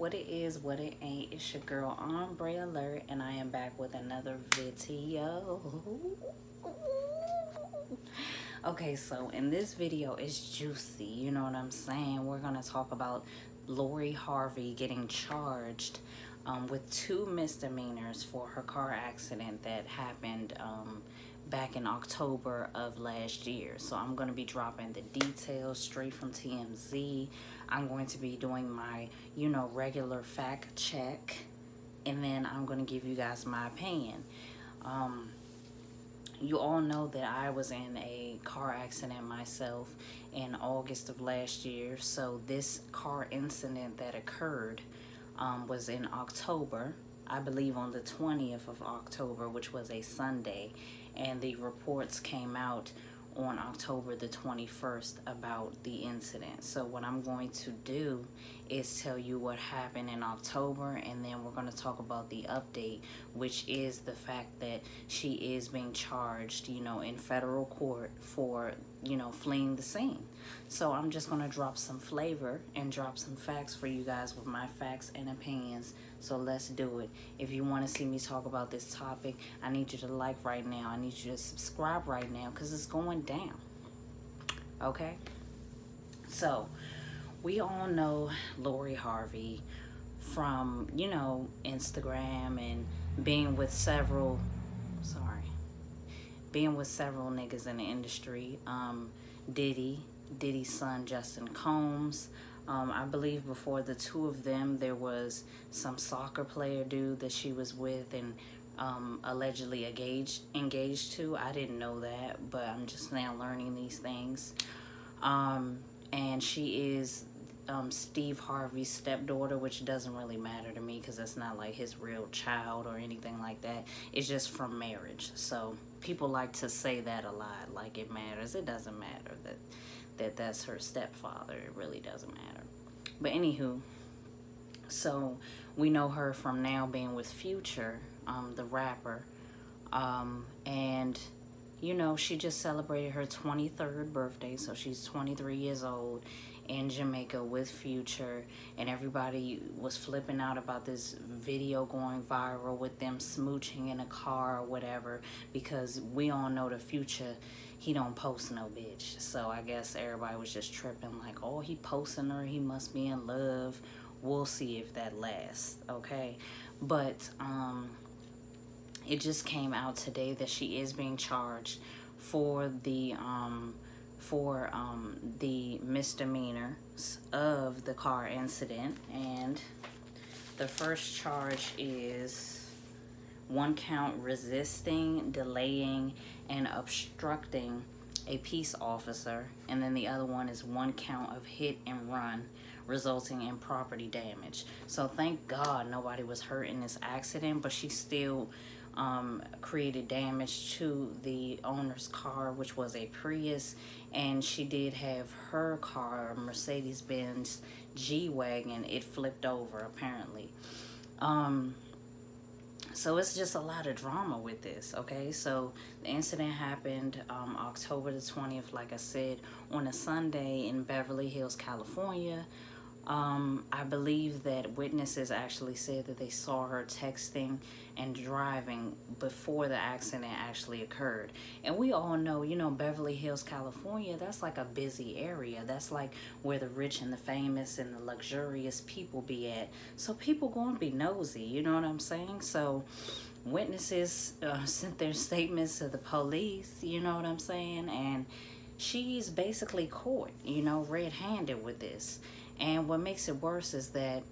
What it is, what it ain't. It's your girl Ombre Alert, and I am back with another video. Okay, so in this video, it's juicy. You know what I'm saying? We're gonna talk about Lori Harvey getting charged with 2 misdemeanors for her car accident that happened back in October of last year. So I'm going to be dropping the details straight from TMZ. I'm going to be doing my, regular fact check, and then I'm going to give you guys my opinion. You all know that I was in a car accident myself in August of last year. So this car incident that occurred was in October, I believe on the 20th of October, which was a Sunday, and the reports came out on October the 21st about the incident. So what I'm going to do is tell you what happened in October, and then we're going to talk about the update, which is the fact that she is being charged, in federal court for, fleeing the scene. So I'm just going to drop some flavor and drop some facts for you guys with my facts and opinions. So let's do it. If you want to see me talk about this topic, I need you to like right now. I need you to subscribe right now because it's going down. Okay? So we all know Lori Harvey from, Instagram and being with several niggas in the industry. Diddy's son, Justin Combs. I believe before the 2 of them, there was some soccer player dude that she was with and allegedly engaged to. I didn't know that, but I'm just now learning these things. And she is Steve Harvey's stepdaughter, which doesn't really matter to me because that's not like his real child or anything like that. It's just from marriage. So people like to say that a lot, like it matters. It doesn't matter that's her stepfather. It really doesn't matter. But anywho, so we know her from now being with Future, the rapper, and she just celebrated her 23rd birthday, so she's 23 years old in Jamaica with Future, and everybody was flipping out about this video going viral with them smooching in a car or whatever, because we all know the Future, he don't post no bitch. So I guess everybody was just tripping like, oh, he posting her, he must be in love. We'll see if that lasts, okay? But it just came out today that she is being charged for the misdemeanors of the car incident. And the first charge is 1 count resisting, delaying, and obstructing a peace officer, and then the other one is 1 count of hit and run resulting in property damage. So thank God nobody was hurt in this accident, but she still created damage to the owner's car, which was a Prius, and she did have her car, a Mercedes-Benz G-Wagon. It flipped over apparently. So it's just a lot of drama with this, okay? So the incident happened October the 20th, like I said, on a Sunday in Beverly Hills, California. I believe that witnesses actually said that they saw her texting and driving before the accident actually occurred. And we all know, Beverly Hills, California, that's like a busy area. That's like where the rich and the famous and the luxurious people be at. So people gonna be nosy, you know what I'm saying? So witnesses sent their statements to the police, you know what I'm saying? And she's basically caught, red-handed with this. And what makes it worse is that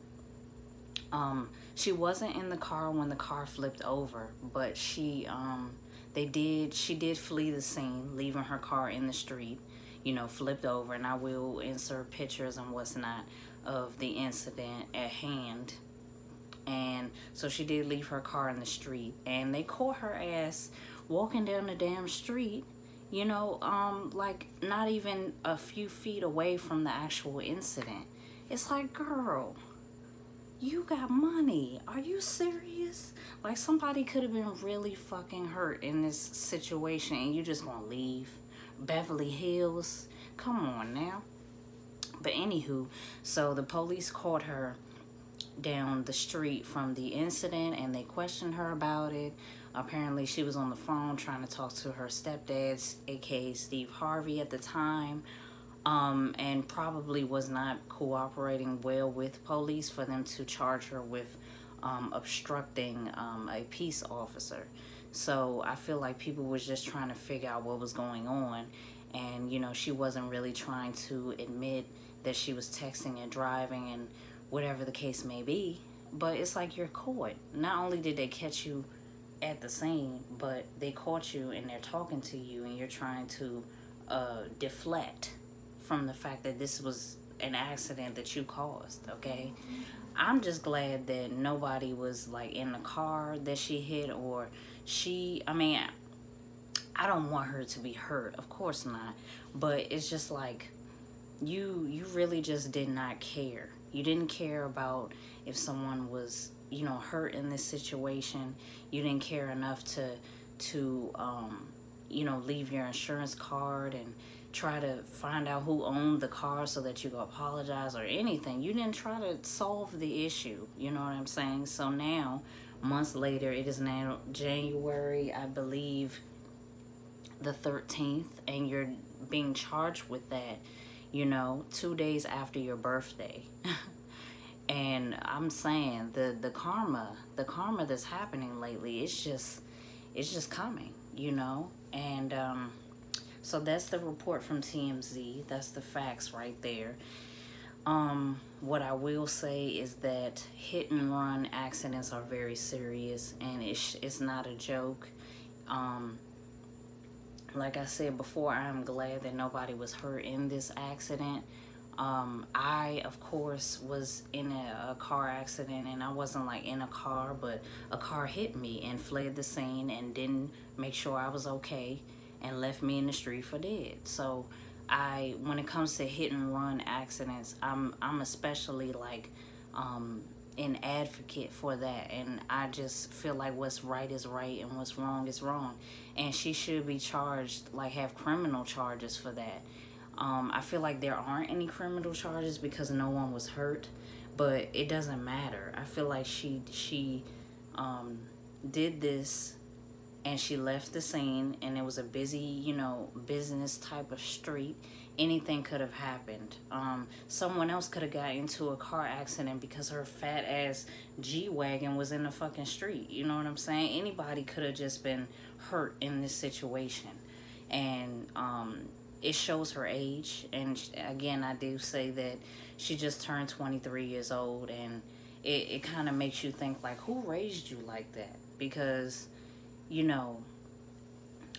she wasn't in the car when the car flipped over, but she did flee the scene, leaving her car in the street, flipped over. And I will insert pictures and what's not of the incident at hand. And so she did leave her car in the street, and they caught her ass walking down the damn street, like not even a few feet away from the actual incident. It's like, girl, you got money. Are you serious? Like, somebody could have been really fucking hurt in this situation, and you just gonna leave Beverly Hills? Come on now. But anywho, so the police caught her down the street from the incident, and they questioned her about it. Apparently she was on the phone trying to talk to her stepdad, aka Steve Harvey at the time, and probably was not cooperating well with police for them to charge her with obstructing a peace officer. So I feel like people was just trying to figure out what was going on, and you know, she wasn't really trying to admit that she was texting and driving and whatever the case may be. But it's like, you're caught. Not only did they catch you at the scene, but they caught you and they're talking to you, and you're trying to deflect from the fact that this was an accident that you caused. Okay, I'm just glad that nobody was like in the car that she hit, or I mean, I don't want her to be hurt, of course not, but it's just like, you really just did not care. You didn't care about if someone was, you know, hurt in this situation. You didn't care enough to you know, leave your insurance card and try to find out who owned the car so that you could apologize or anything. You didn't try to solve the issue, you know what I'm saying? So now, months later, it is now January, I believe, the 13th, and you're being charged with that, you know, 2 days after your birthday. And I'm saying the karma that's happening lately, it's just coming, you know. And so that's the report from TMZ. That's the facts right there. What I will say is that hit and run accidents are very serious, and it's not a joke. Like I said before, I am glad that nobody was hurt in this accident. I, of course, was in a car accident, and I wasn't like in a car, but a car hit me and fled the scene and didn't make sure I was okay and left me in the street for dead. So when it comes to hit and run accidents, I'm especially like an advocate for that, and I just feel like what's right is right and what's wrong is wrong, and she should be charged, like have criminal charges for that. I feel like there aren't any criminal charges because no one was hurt, but it doesn't matter. I feel like she did this, and she left the scene, and it was a busy, you know, business type of street. Anything could have happened. Someone else could have got into a car accident because her fat ass G-Wagon was in the fucking street. You know what I'm saying? Anybody could have just been hurt in this situation. And it shows her age. And again, I do say that she just turned 23 years old, and it kind of makes you think, like, who raised you like that? Because, you know,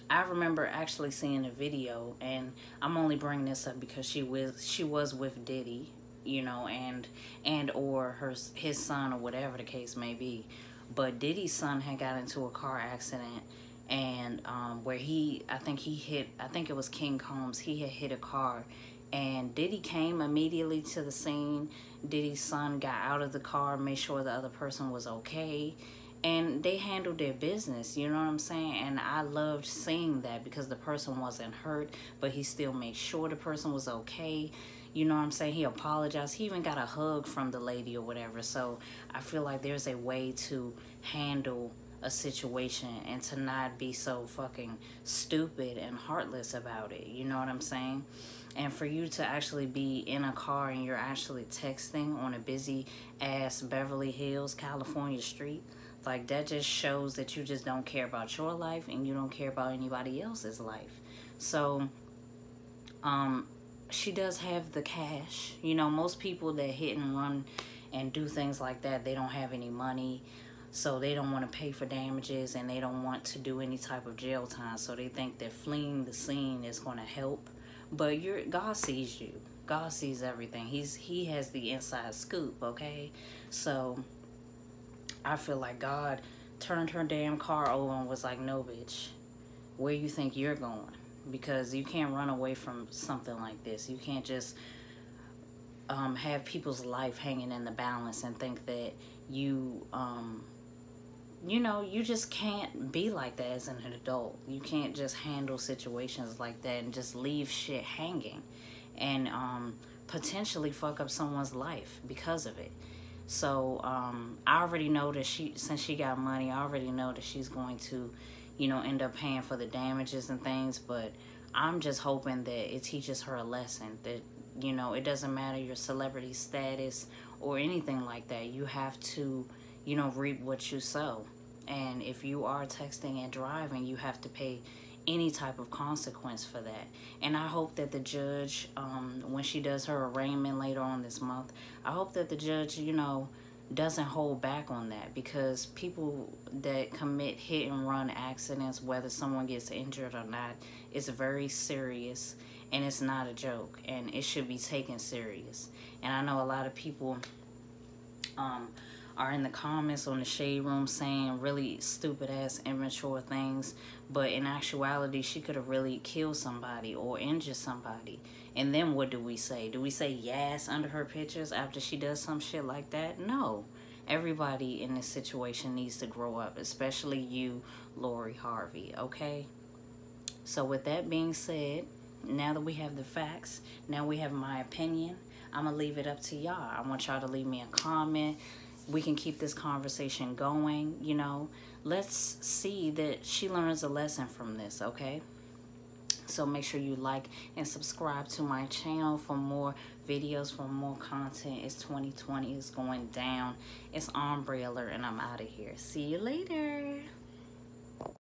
I remember actually seeing a video, and I'm only bringing this up because she was with Diddy, you know, and or his son, or whatever the case may be. But Diddy's son had got into a car accident, and where I think it was King Combs, he had hit a car, and Diddy came immediately to the scene. Diddy's son got out of the car, made sure the other person was okay, and they handled their business, you know what I'm saying? And I loved seeing that because the person wasn't hurt, but he still made sure the person was okay. You know what I'm saying? He apologized. He even got a hug from the lady or whatever. So I feel like there's a way to handle a situation and to not be so fucking stupid and heartless about it. You know what I'm saying? And for you to actually be in a car and you're actually texting on a busy ass Beverly Hills, California street, like, that just shows that you just don't care about your life and you don't care about anybody else's life. So, she does have the cash. You know, most people that hit and run and do things like that, they don't have any money. So they don't want to pay for damages, and they don't want to do any type of jail time. So they think that fleeing the scene is going to help. But God sees you. God sees everything. He has the inside scoop, okay? So I feel like God turned her damn car over and was like, no, bitch, where you think you're going? Because you can't run away from something like this. You can't just have people's life hanging in the balance and think that you know, you just can't be like that as an adult. You can't just handle situations like that and just leave shit hanging and potentially fuck up someone's life because of it. So I already know that since she got money, I already know that she's going to, you know, end up paying for the damages and things. But I'm just hoping that it teaches her a lesson that, you know, it doesn't matter your celebrity status or anything like that. You have to, you know, reap what you sow. And if you are texting and driving, you have to pay any type of consequence for that. And I hope that the judge, when she does her arraignment later on this month, I hope that the judge, you know, doesn't hold back on that, because people that commit hit and run accidents, whether someone gets injured or not, is very serious, and it's not a joke, and it should be taken serious. And I know a lot of people are in the comments on the shade room saying really stupid ass immature things, but in actuality she could have really killed somebody or injured somebody. And then what do we say? Do we say yes under her pictures after she does some shit like that? No. Everybody in this situation needs to grow up, especially you, Lori Harvey, okay? So with that being said, now that we have the facts, now we have my opinion, I'm gonna leave it up to y'all. I want y'all to leave me a comment. We can keep this conversation going, you know. Let's see that she learns a lesson from this, okay? So make sure you like and subscribe to my channel for more videos, for more content. It's 2020, it's going down. It's Ombre Alert, and I'm out of here. See you later.